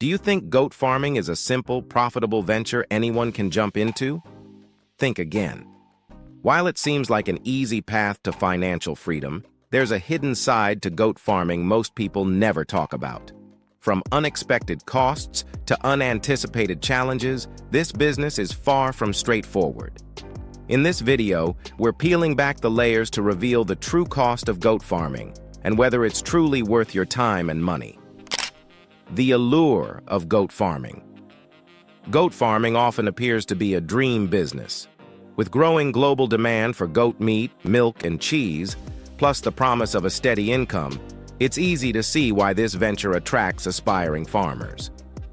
Do you think goat farming is a simple, profitable venture anyone can jump into? Think again. While it seems like an easy path to financial freedom, there's a hidden side to goat farming most people never talk about. From unexpected costs to unanticipated challenges, this business is far from straightforward. In this video, we're peeling back the layers to reveal the true cost of goat farming and whether it's truly worth your time and money. The allure of goat farming. Goat farming often appears to be a dream business. With growing global demand for goat meat, milk, and cheese, plus the promise of a steady income, it's easy to see why this venture attracts aspiring farmers.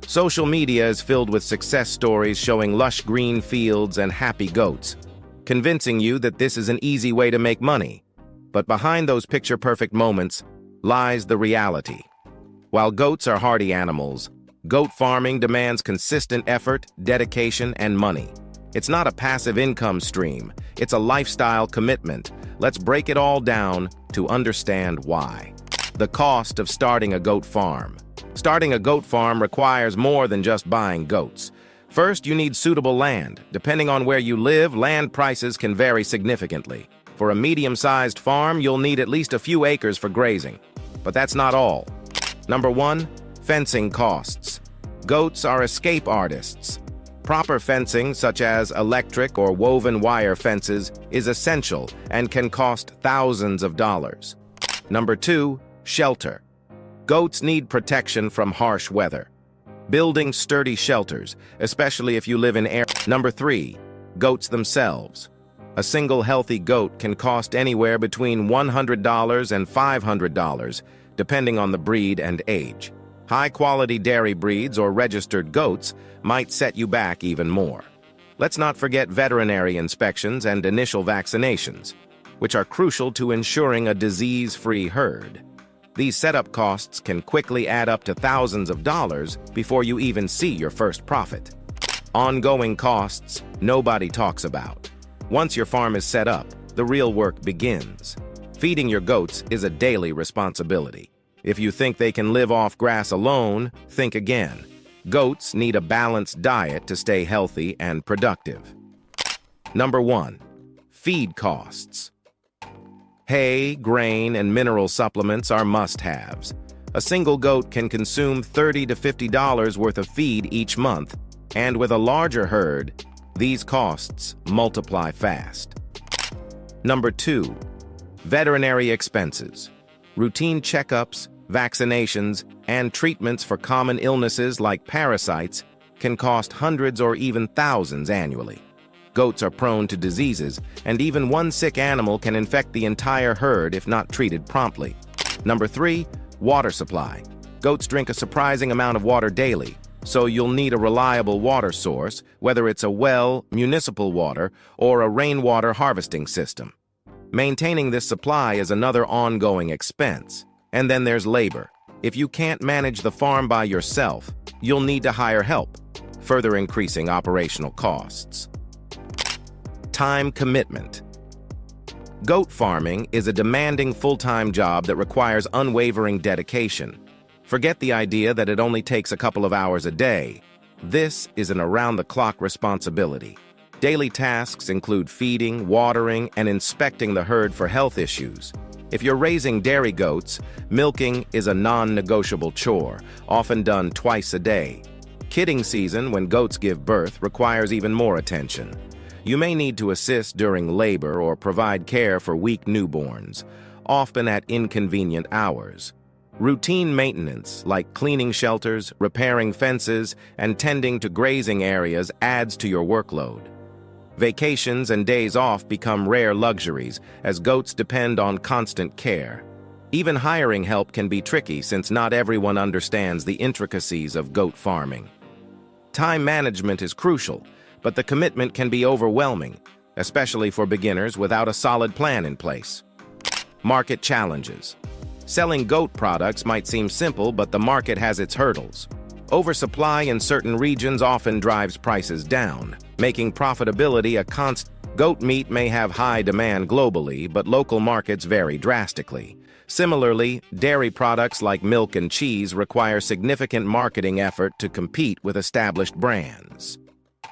Social media is filled with success stories showing lush green fields and happy goats, convincing you that this is an easy way to make money. But behind those picture-perfect moments lies the reality. While goats are hardy animals, goat farming demands consistent effort, dedication, and money. It's not a passive income stream, it's a lifestyle commitment. Let's break it all down to understand why. The cost of starting a goat farm. Starting a goat farm requires more than just buying goats. First, you need suitable land. Depending on where you live, land prices can vary significantly. For a medium-sized farm, you'll need at least a few acres for grazing. But that's not all. Number 1, fencing costs. Goats are escape artists. Proper fencing, such as electric or woven wire fences, is essential and can cost thousands of dollars. Number 2, shelter. Goats need protection from harsh weather. Building sturdy shelters, especially if you live in air. Number 3, goats themselves. A single healthy goat can cost anywhere between $100 and $500, depending on the breed and age. High-quality dairy breeds or registered goats might set you back even more. Let's not forget veterinary inspections and initial vaccinations, which are crucial to ensuring a disease-free herd. These setup costs can quickly add up to thousands of dollars before you even see your first profit. Ongoing costs nobody talks about. Once your farm is set up, the real work begins. Feeding your goats is a daily responsibility. If you think they can live off grass alone, think again. Goats need a balanced diet to stay healthy and productive. Number 1, feed costs. Hay, grain, and mineral supplements are must-haves. A single goat can consume $30 to $50 worth of feed each month, and with a larger herd, these costs multiply fast. Number 2, veterinary expenses. Routine checkups, vaccinations, and treatments for common illnesses like parasites can cost hundreds or even thousands annually. Goats are prone to diseases, and even one sick animal can infect the entire herd if not treated promptly. Number 3, water supply. Goats drink a surprising amount of water daily, so you'll need a reliable water source, whether it's a well, municipal water, or a rainwater harvesting system. Maintaining this supply is another ongoing expense. And then there's labor. If you can't manage the farm by yourself, you'll need to hire help, further increasing operational costs. Time commitment. Goat farming is a demanding full-time job that requires unwavering dedication. Forget the idea that it only takes a couple of hours a day. This is an around-the-clock responsibility. Daily tasks include feeding, watering, and inspecting the herd for health issues. If you're raising dairy goats, milking is a non-negotiable chore, often done twice a day. Kidding season, when goats give birth, requires even more attention. You may need to assist during labor or provide care for weak newborns, often at inconvenient hours. Routine maintenance, like cleaning shelters, repairing fences, and tending to grazing areas, adds to your workload. Vacations and days off become rare luxuries, as goats depend on constant care. Even hiring help can be tricky since not everyone understands the intricacies of goat farming. Time management is crucial, but the commitment can be overwhelming, especially for beginners without a solid plan in place. Market challenges. Selling goat products might seem simple, but the market has its hurdles. Oversupply in certain regions often drives prices down, making profitability a constant. Goat meat may have high demand globally, but local markets vary drastically, Similarly, dairy products like milk and cheese require significant marketing effort to compete with established brands.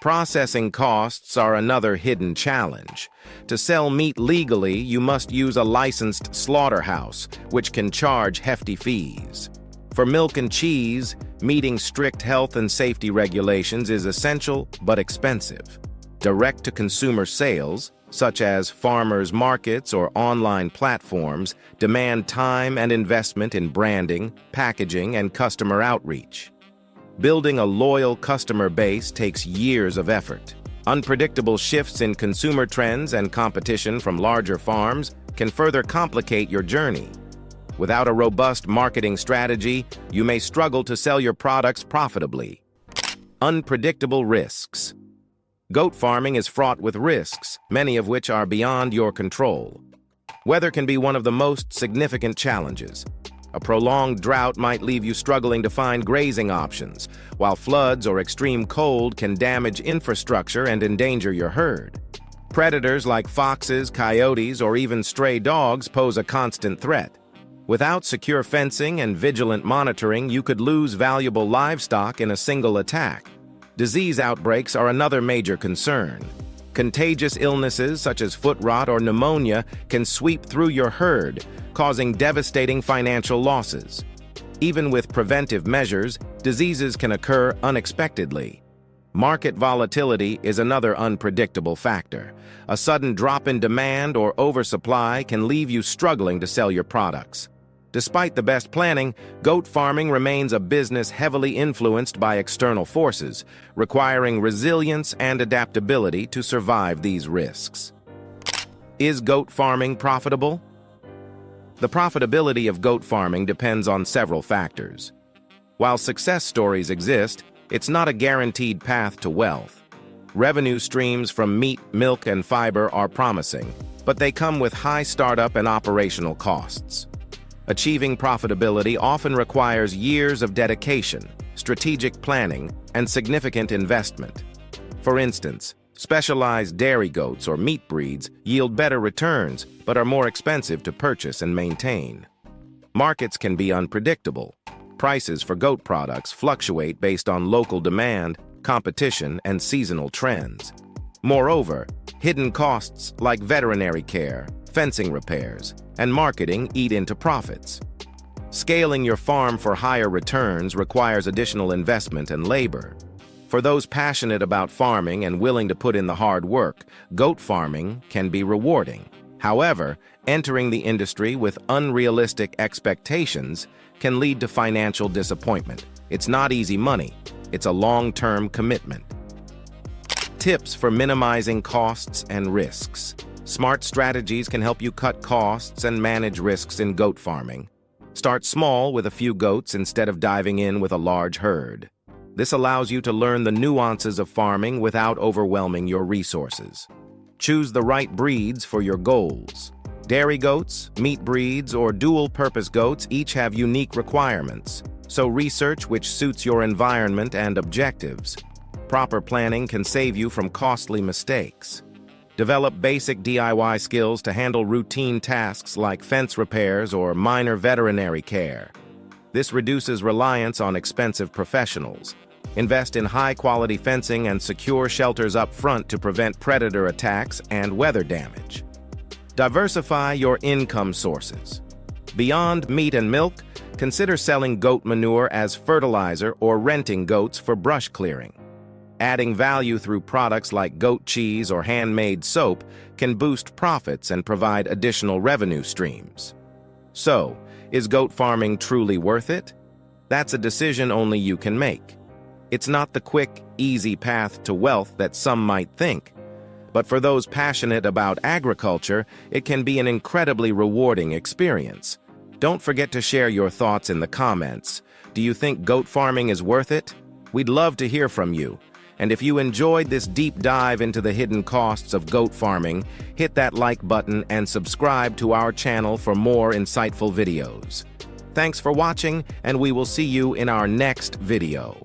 Processing costs are another hidden challenge. To sell meat legally, you must use a licensed slaughterhouse, which can charge hefty fees. For milk and cheese, meeting strict health and safety regulations is essential but expensive. Direct-to-consumer sales, such as farmers' markets or online platforms, demand time and investment in branding, packaging, and customer outreach. Building a loyal customer base takes years of effort. Unpredictable shifts in consumer trends and competition from larger farms can further complicate your journey. Without a robust marketing strategy, you may struggle to sell your products profitably. Unpredictable risks. Goat farming is fraught with risks, many of which are beyond your control. Weather can be one of the most significant challenges. A prolonged drought might leave you struggling to find grazing options, while floods or extreme cold can damage infrastructure and endanger your herd. Predators like foxes, coyotes, or even stray dogs pose a constant threat. Without secure fencing and vigilant monitoring, you could lose valuable livestock in a single attack. Disease outbreaks are another major concern. Contagious illnesses such as foot rot or pneumonia can sweep through your herd, causing devastating financial losses. Even with preventive measures, diseases can occur unexpectedly. Market volatility is another unpredictable factor. A sudden drop in demand or oversupply can leave you struggling to sell your products. Despite the best planning, goat farming remains a business heavily influenced by external forces, requiring resilience and adaptability to survive these risks. Is goat farming profitable? The profitability of goat farming depends on several factors. While success stories exist, it's not a guaranteed path to wealth. Revenue streams from meat, milk, and fiber are promising, but they come with high startup and operational costs. Achieving profitability often requires years of dedication, strategic planning, and significant investment. For instance, specialized dairy goats or meat breeds yield better returns but are more expensive to purchase and maintain. Markets can be unpredictable. Prices for goat products fluctuate based on local demand, competition, and seasonal trends. Moreover, hidden costs like veterinary care, fencing repairs, and marketing eat into profits. Scaling your farm for higher returns requires additional investment and labor. For those passionate about farming and willing to put in the hard work, goat farming can be rewarding. However, entering the industry with unrealistic expectations can lead to financial disappointment. It's not easy money. It's a long-term commitment. Tips for minimizing costs and risks. Smart strategies can help you cut costs and manage risks in goat farming. Start small with a few goats instead of diving in with a large herd. This allows you to learn the nuances of farming without overwhelming your resources. Choose the right breeds for your goals. Dairy goats, meat breeds, or dual-purpose goats each have unique requirements, so research which suits your environment and objectives. Proper planning can save you from costly mistakes. Develop basic DIY skills to handle routine tasks like fence repairs or minor veterinary care. This reduces reliance on expensive professionals. Invest in high-quality fencing and secure shelters up front to prevent predator attacks and weather damage. Diversify your income sources. Beyond meat and milk, consider selling goat manure as fertilizer or renting goats for brush clearing. Adding value through products like goat cheese or handmade soap can boost profits and provide additional revenue streams. So, is goat farming truly worth it? That's a decision only you can make. It's not the quick, easy path to wealth that some might think. But for those passionate about agriculture, it can be an incredibly rewarding experience. Don't forget to share your thoughts in the comments. Do you think goat farming is worth it? We'd love to hear from you. And if you enjoyed this deep dive into the hidden costs of goat farming, hit that like button and subscribe to our channel for more insightful videos. Thanks for watching, and we will see you in our next video.